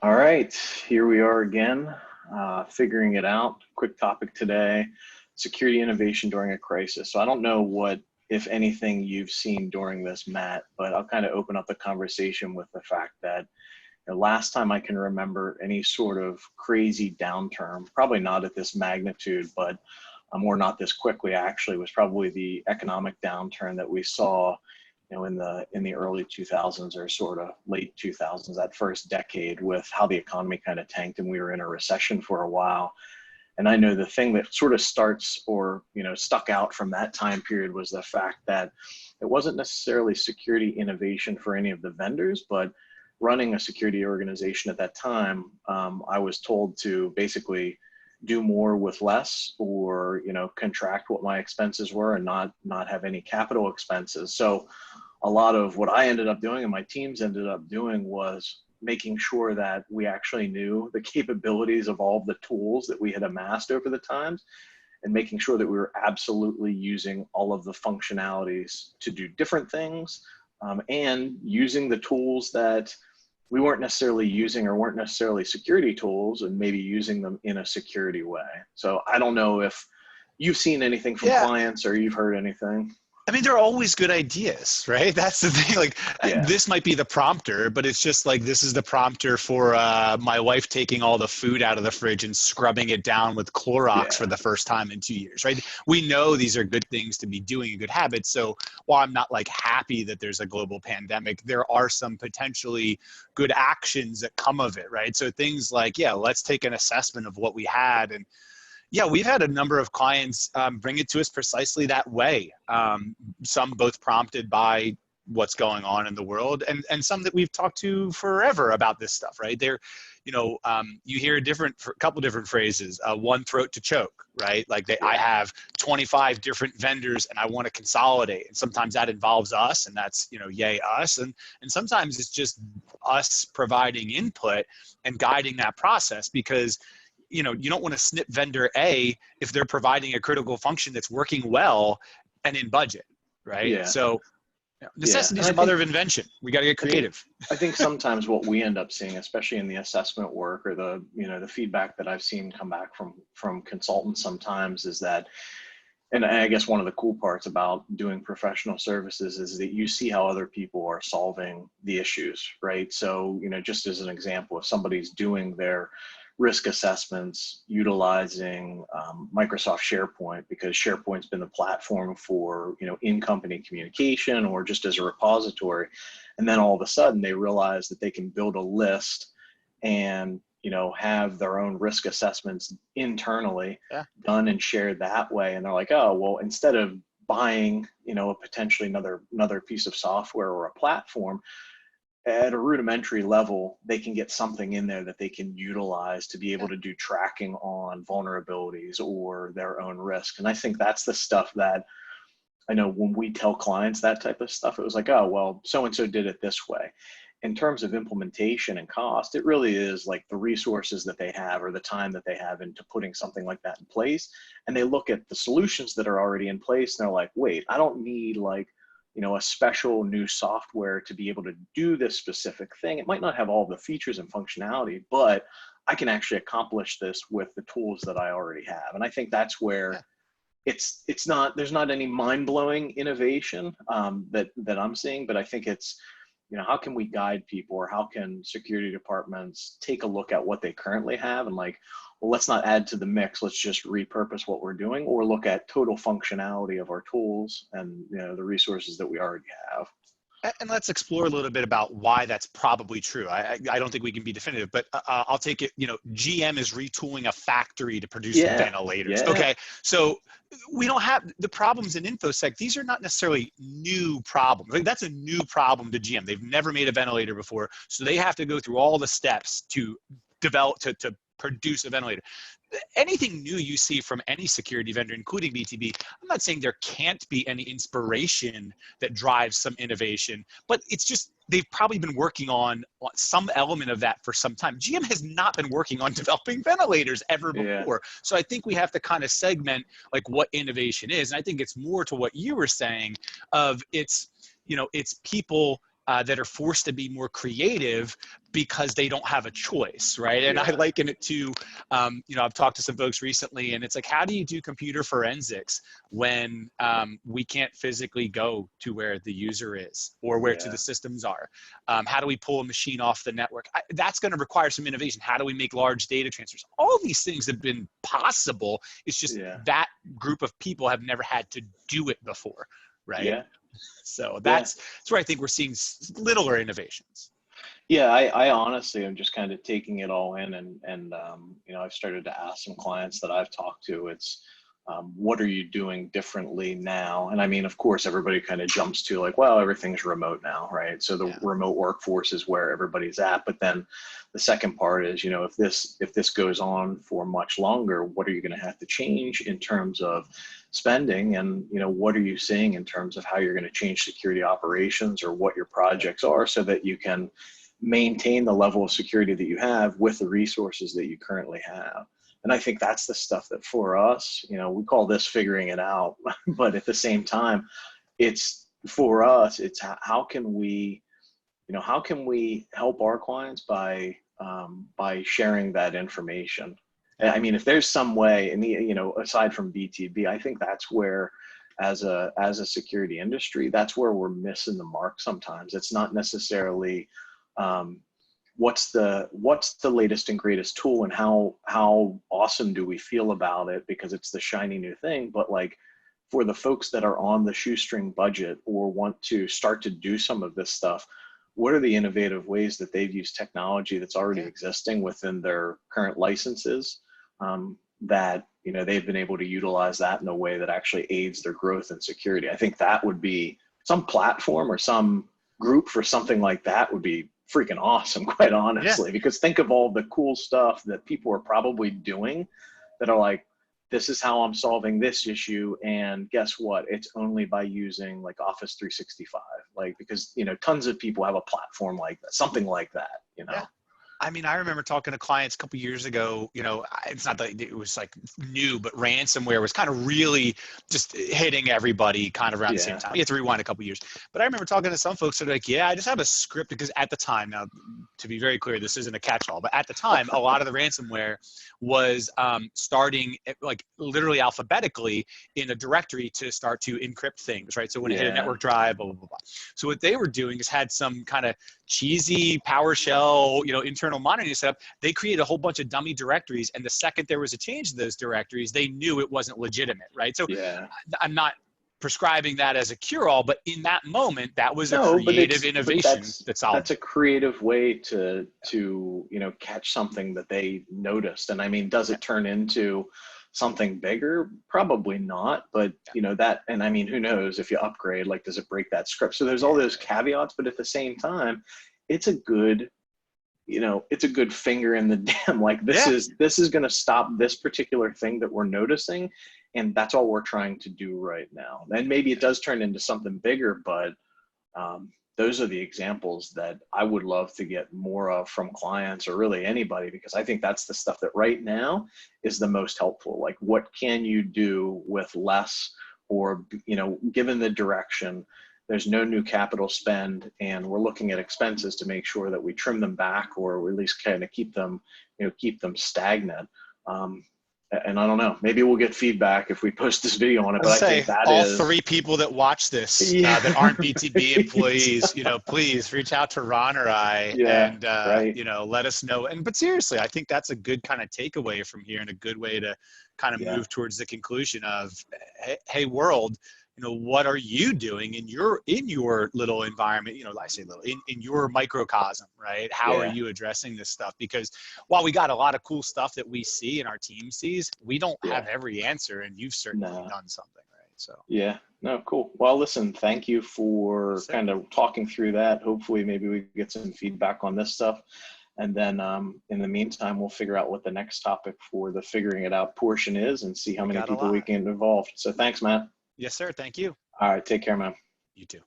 All right, here we are again, figuring it out. Quick topic today, security innovation during a crisis. So I don't know what, if anything, you've seen during this, Matt, but I'll kind of open up the conversation with the fact that last time I can remember any sort of crazy downturn, probably not at this magnitude, but or not this quickly actually, was probably the economic downturn that we saw in the early 2000s or sort of late 2000s, that first decade, with how the economy kind of tanked and we were in a recession for a while. And I know the thing that sort of starts or stuck out from that time period was the fact that it wasn't necessarily security innovation for any of the vendors, but running a security organization at that time, I was told to basically do more with less, or contract what my expenses were and not have any capital expenses. So a lot of what I ended up doing and my teams ended up doing was making sure that we actually knew the capabilities of all of the tools that we had amassed over the times, and making sure that we were absolutely using all of the functionalities to do different things, and using the tools that we weren't necessarily using or weren't necessarily security tools, and maybe using them in a security way. So I don't know if you've seen anything from Yeah. clients or you've heard anything. I mean, they're always good ideas, right? That's the thing. Like, Yeah. this might be the prompter, but it's just like, this is the prompter for my wife taking all the food out of the fridge and scrubbing it down with Clorox for Yeah. the first time in 2 years, right? We know these are good things to be doing and good habits. So while I'm not like happy that there's a global pandemic, there are some potentially good actions that come of it, right? So things like, yeah, let's take an assessment of what we had. And yeah, we've had a number of clients bring it to us precisely that way. Some both prompted by what's going on in the world, and some that we've talked to forever about this stuff, right? You hear a couple different phrases, one throat to choke, right? Like I have 25 different vendors and I want to consolidate. And sometimes that involves us, and that's, yay us. And sometimes it's just us providing input and guiding that process, because you don't want to snip vendor A if they're providing a critical function that's working well and in budget, right? Yeah. So Yeah. necessity And is the mother of invention. We got to get creative. I think sometimes what we end up seeing, especially in the assessment work or the feedback that I've seen come back from consultants sometimes, is that, and I guess one of the cool parts about doing professional services is that you see how other people are solving the issues, right? So, just as an example, if somebody's doing their risk assessments utilizing Microsoft SharePoint, because SharePoint's been the platform for, in-company communication or just as a repository, and then all of a sudden they realize that they can build a list and have their own risk assessments internally done and shared that way. And they're like, oh, well, instead of buying, potentially another piece of software or a platform, at a rudimentary level, they can get something in there that they can utilize to be able to do tracking on vulnerabilities or their own risk. And I think that's the stuff that I know when we tell clients that type of stuff, it was like, oh, well, so-and-so did it this way. In terms of implementation and cost, it really is like the resources that they have or the time that they have into putting something like that in place. And they look at the solutions that are already in place and they're like, wait, I don't need like, a special new software to be able to do this specific thing. It might not have all the features and functionality, but I can actually accomplish this with the tools that I already have. And I think that's where it's not, there's not any mind-blowing innovation that I'm seeing, but I think it's, how can we guide people, or how can security departments take a look at what they currently have and like, well, let's not add to the mix, let's just repurpose what we're doing, or look at total functionality of our tools and the resources that we already have. And let's explore a little bit about why that's probably true. I don't think we can be definitive, but I'll take it. GM is retooling a factory to produce ventilators. Yeah. Okay, so we don't have the problems in InfoSec. These are not necessarily new problems. Like, that's a new problem to GM. They've never made a ventilator before, so they have to go through all the steps to develop to produce a ventilator. Anything new you see from any security vendor, including BTB, I'm not saying there can't be any inspiration that drives some innovation, but it's just they've probably been working on some element of that for some time. GM has not been working on developing ventilators ever before. Yeah. So I think we have to kind of segment like what innovation is. And I think it's more to what you were saying of it's people that are forced to be more creative because they don't have a choice, right? And Yeah. I liken it to, you know, I've talked to some folks recently, and it's like, how do you do computer forensics when we can't physically go to where the user is or where to the systems are? How do we pull a machine off the network? That's going to require some innovation. How do we make large data transfers? All these things have been possible. It's just that group of people have never had to do it before, right? Yeah. So that's where I think we're seeing littler innovations. Yeah, I honestly am just kind of taking it all in, and you know, I've started to ask some clients that I've talked to, it's what are you doing differently now? And I mean, of course, everybody kind of jumps to like, well, everything's remote now, right? So the remote workforce is where everybody's at. But then the second part is, you know, if this goes on for much longer, what are you going to have to change in terms of spending? And, you know, what are you seeing in terms of how you're going to change security operations or what your projects are so that you can maintain the level of security that you have with the resources that you currently have? And I think that's the stuff that for us, you know, we call this figuring it out, but at the same time, it's for us, it's how can we, you know, how can we help our clients by sharing that information? I mean, if there's some way, and you know, aside from BTB, I think that's where, as a security industry, that's where we're missing the mark sometimes. It's not necessarily what's the latest and greatest tool and how awesome do we feel about it because it's the shiny new thing, but like for the folks that are on the shoestring budget or want to start to do some of this stuff, what are the innovative ways that they've used technology that's already existing within their current licenses, that, you know, they've been able to utilize that in a way that actually aids their growth and security? I think that would be some platform or some group for something like that would be freaking awesome, quite honestly, because think of all the cool stuff that people are probably doing that are like, this is how I'm solving this issue. And guess what? It's only by using like Office 365, like, because, you know, tons of people have a platform like that, something like that, you know? I mean, I remember talking to clients a couple of years ago, you know, it's not that it was like new, but ransomware was kind of really just hitting everybody kind of around the same time. You have to rewind a couple of years. But I remember talking to some folks that are like, yeah, I just have a script, because at the time, now to be very clear, this isn't a catch-all, but at the time, a lot of the ransomware was starting like literally alphabetically in a directory to start to encrypt things, right? So when it hit a network drive, blah, blah, blah, blah. So what they were doing is had some kind of cheesy PowerShell, you know, internal monitoring setup. They created a whole bunch of dummy directories, and the second there was a change to those directories, they knew it wasn't legitimate, right? So I'm not prescribing that as a cure-all, but in that moment, that was a creative innovation that solved. That's a creative way to you know, catch something that they noticed. And I mean, does it turn into something bigger? Probably not, but you know, that, and I mean, who knows if you upgrade, like, does it break that script? So there's all those caveats, but at the same time, it's a good, you know, it's a good finger in the dam. Like, this is going to stop this particular thing that we're noticing. And that's all we're trying to do right now. And maybe it does turn into something bigger, but those are the examples that I would love to get more of from clients or really anybody, because I think that's the stuff that right now is the most helpful. Like, what can you do with less, or, you know, given the direction, there's no new capital spend, and we're looking at expenses to make sure that we trim them back, or at least kind of keep them, you know, keep them stagnant. And I don't know, maybe we'll get feedback if we post this video on it, but I think that all is... 3 people that watch this that aren't BTB employees, you know, please reach out to Ron or I, and, you know, let us know. But seriously, I think that's a good kind of takeaway from here, and a good way to kind of move towards the conclusion of, hey, world, you know, what are you doing in your little environment? You know, I say little, in your microcosm, right? How are you addressing this stuff? Because while we got a lot of cool stuff that we see and our team sees, we don't have every answer, and you've certainly done something, right? So no, cool. Well, listen, thank you for kind of talking through that. Hopefully maybe we get some feedback on this stuff. And then in the meantime, we'll figure out what the next topic for the figuring it out portion is, and see how many people we can involve. So thanks, Matt. Yes, sir. Thank you. All right. Take care, man. You too.